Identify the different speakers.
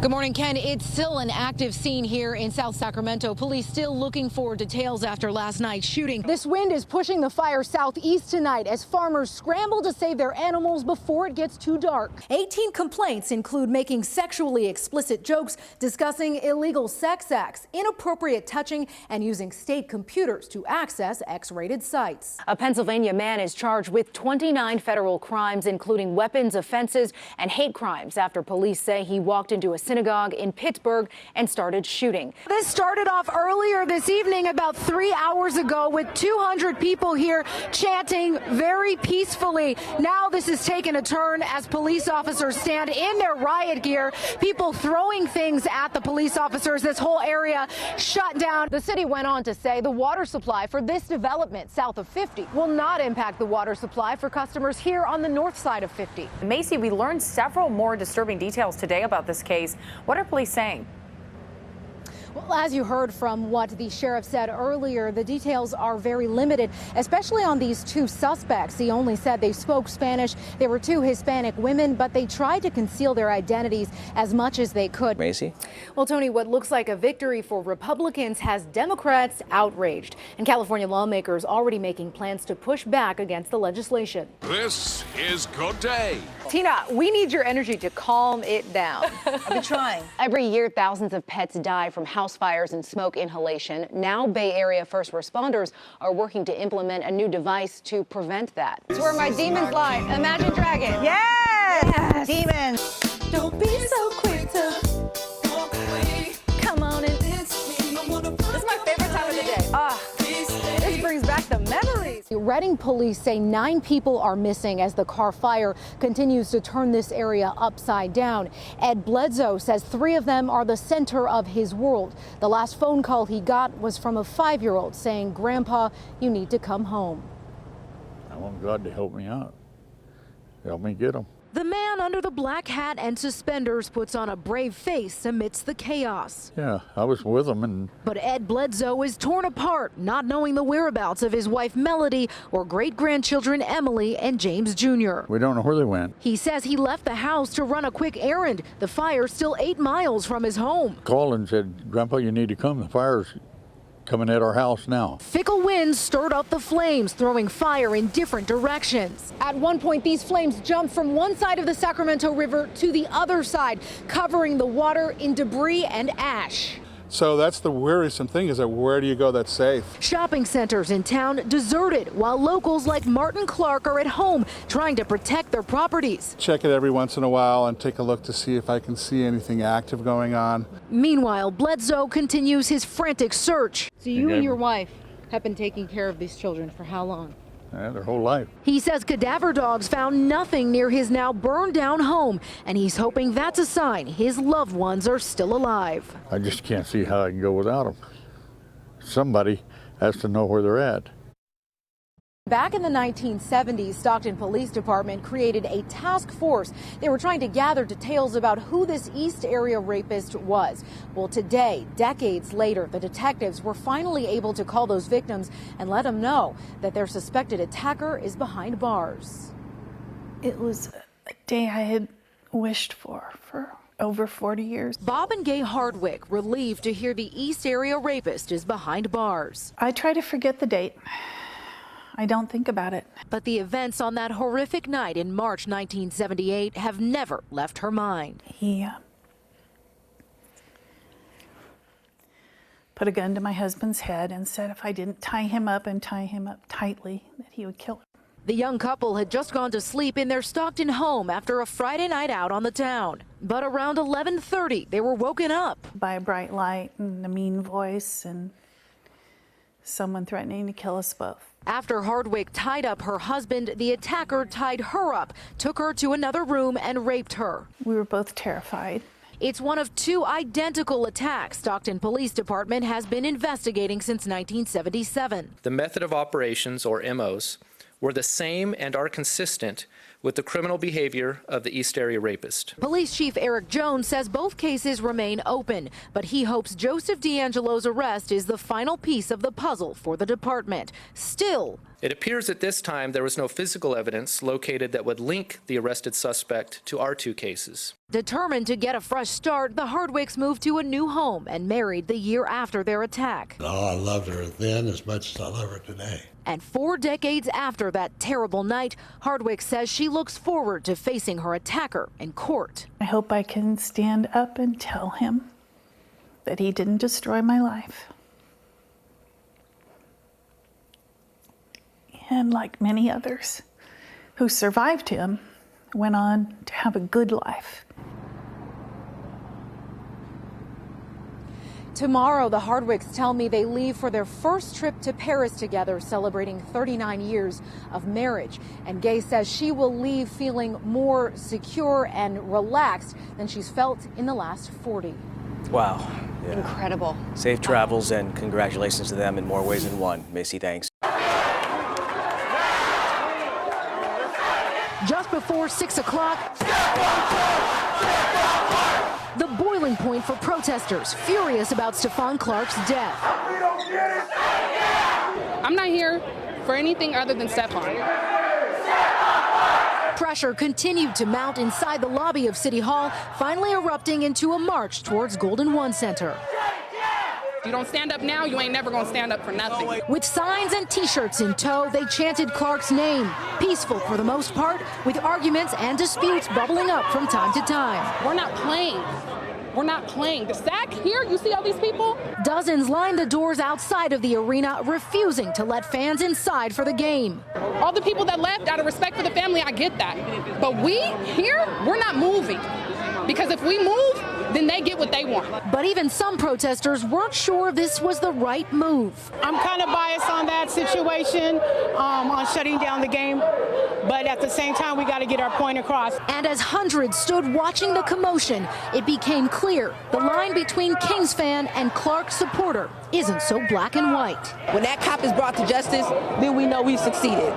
Speaker 1: Good morning, Ken. It's still an active scene here in South Sacramento. Police still looking for details after last night's shooting. This wind is pushing the fire southeast tonight as farmers scramble to save their animals before it gets too dark. 18 complaints include making sexually explicit jokes, discussing illegal sex acts, inappropriate touching, and using state computers to access X-rated sites. A Pennsylvania man is charged with 29 federal crimes, including weapons offenses and hate crimes, after police say he walked into a synagogue in Pittsburgh and started shooting. This started off earlier this evening, about 3 hours ago, with 200 people here chanting very peacefully. Now this has taken a turn as police officers stand in their riot gear, people throwing things at the police officers. This whole area shut down. The city went on to say the water supply for this development south of 50 will not impact the water supply for customers here on the north side of 50.
Speaker 2: Macy, we learned several more disturbing details today about this case. What are police saying?
Speaker 1: Well, as you heard from what the sheriff said earlier, the details are very limited, especially on these two suspects. He only said they spoke Spanish. They were two Hispanic women, but they tried to conceal their identities as much as they could.
Speaker 3: Macy?
Speaker 1: Well, Tony, what looks like a victory for Republicans has Democrats outraged, and California lawmakers already making plans to push back against the legislation.
Speaker 4: This is Good Day.
Speaker 1: Tina, we need your energy to calm it down.
Speaker 5: I've been trying.
Speaker 6: Every year, thousands of pets die from house fires and smoke inhalation. Now, Bay Area first responders are working to implement a new device to prevent that. It's where my demons lie. Imagine Dragon.
Speaker 5: Yes! Demons.
Speaker 1: Don't be so quick to walk away. Come on and dance with me.
Speaker 2: This is my favorite time of the day.
Speaker 1: This brings back the memories. Reading police say 9 people are missing as the Carr fire continues to turn this area upside down. Ed Bledsoe says 3 of them are the center of his world. The last phone call he got was from a 5-year-old saying, "Grandpa, you need to come home."
Speaker 7: I want God to help me out. Help me get them.
Speaker 1: The man under the black hat and suspenders puts on a brave face amidst the chaos.
Speaker 7: Yeah, I was with them, and
Speaker 1: But Ed Bledsoe is torn apart, not knowing the whereabouts of his wife Melody or great-grandchildren Emily and James Jr.
Speaker 7: we don't know where they went.
Speaker 1: He says he left the house to run a quick errand. The fire's still 8 miles from his home.
Speaker 7: Called and said, "Grandpa, you need to come. The fire's coming at our house now."
Speaker 1: Fickle winds stirred up the flames, throwing fire in different directions. At one point, these flames jumped from one side of the Sacramento River to the other side, covering the water in debris and ash.
Speaker 8: So that's the worrisome thing, is that where do you go that's safe?
Speaker 1: Shopping centers in town deserted, while locals like Martin Clark are at home trying to protect their properties.
Speaker 8: Check it every once in a while and take a look to see if I can see anything active going on.
Speaker 1: Meanwhile, Bledsoe continues his frantic search. So you and your wife have been taking care of these children for how long?
Speaker 7: Their whole life.
Speaker 1: He says cadaver dogs found nothing near his now burned down home, and he's hoping that's a sign his loved ones are still alive.
Speaker 7: I just can't see how I can go without them. Somebody has to know where they're at. Back in the 1970s, Stockton Police Department created a task force. They were trying to gather details about who this East Area rapist was. Well, today, decades later, the detectives were finally able to call those victims and let them know that their suspected attacker is behind bars.
Speaker 9: It was a day I had wished for over 40 years.
Speaker 1: Bob and Gay Hardwick relieved to hear the East Area rapist is behind bars.
Speaker 9: I try to forget the date. I don't think about it.
Speaker 1: But the events on that horrific night in March 1978 have never left her mind.
Speaker 9: He put a gun to my husband's head and said if I didn't tie him up and tie him up tightly, that he would kill him.
Speaker 1: The young couple had just gone to sleep in their Stockton home after a Friday night out on the town. But around 11:30, they were woken up
Speaker 9: by a bright light and a mean voice and someone threatening to kill us both.
Speaker 1: After Hardwick tied up her husband, the attacker tied her up, took her to another room and raped her.
Speaker 9: We were both terrified.
Speaker 1: It's one of 2 identical attacks Stockton Police Department has been investigating since 1977.
Speaker 10: The method of operations, or MOs, were the same and are consistent with the criminal behavior of the East Area rapist.
Speaker 1: Police Chief Eric Jones says both cases remain open, but he hopes Joseph D'Angelo's arrest is the final piece of the puzzle for the department. Still,
Speaker 10: It appears at this time there was no physical evidence located that would link the arrested suspect to our two cases.
Speaker 1: Determined to get a fresh start, the Hardwicks moved to a new home and married the year after their attack.
Speaker 3: Oh, I loved her then as much as I love her today.
Speaker 1: And 4 decades after that terrible night, Hardwick says she looks forward to facing her attacker in court.
Speaker 9: I hope I can stand up and tell him that he didn't destroy my life. And like many others who survived him, went on to have a good life.
Speaker 1: Tomorrow, the Hardwicks tell me they leave for their first trip to Paris together, celebrating 39 years of marriage. And Gay says she will leave feeling more secure and relaxed than she's felt in the last 40.
Speaker 11: Wow. Yeah.
Speaker 6: Incredible.
Speaker 11: Safe travels and congratulations to them in more ways than one. Macy, thanks.
Speaker 1: Just before 6 o'clock, the boiling point for protesters furious about Stephon Clark's death.
Speaker 12: I'm not here for anything other than Stephon.
Speaker 1: Pressure continued to mount inside the lobby of City Hall, finally erupting into a march towards Golden One Center.
Speaker 12: If you don't stand up now, you ain't never gonna stand up for nothing.
Speaker 1: With signs and T-shirts in tow, they chanted Clark's name. Peaceful for the most part, with arguments and disputes bubbling up from time to time.
Speaker 12: We're not playing. We're not playing. The SAC here, you see all these people?
Speaker 1: Dozens lined the doors outside of the arena, refusing to let fans inside for the game.
Speaker 12: All the people that left out of respect for the family, I get that. But we here, we're not moving. Because if we move, then they get what they want.
Speaker 1: But even some protesters weren't sure this was the right move.
Speaker 13: I'm kind of biased on that situation, on shutting down the game. But at the same time, we got to get our point across.
Speaker 1: And as hundreds stood watching the commotion, it became clear the line between Kings fan and Clark supporter isn't so black and white.
Speaker 14: When that cop is brought to justice, then we know we've succeeded.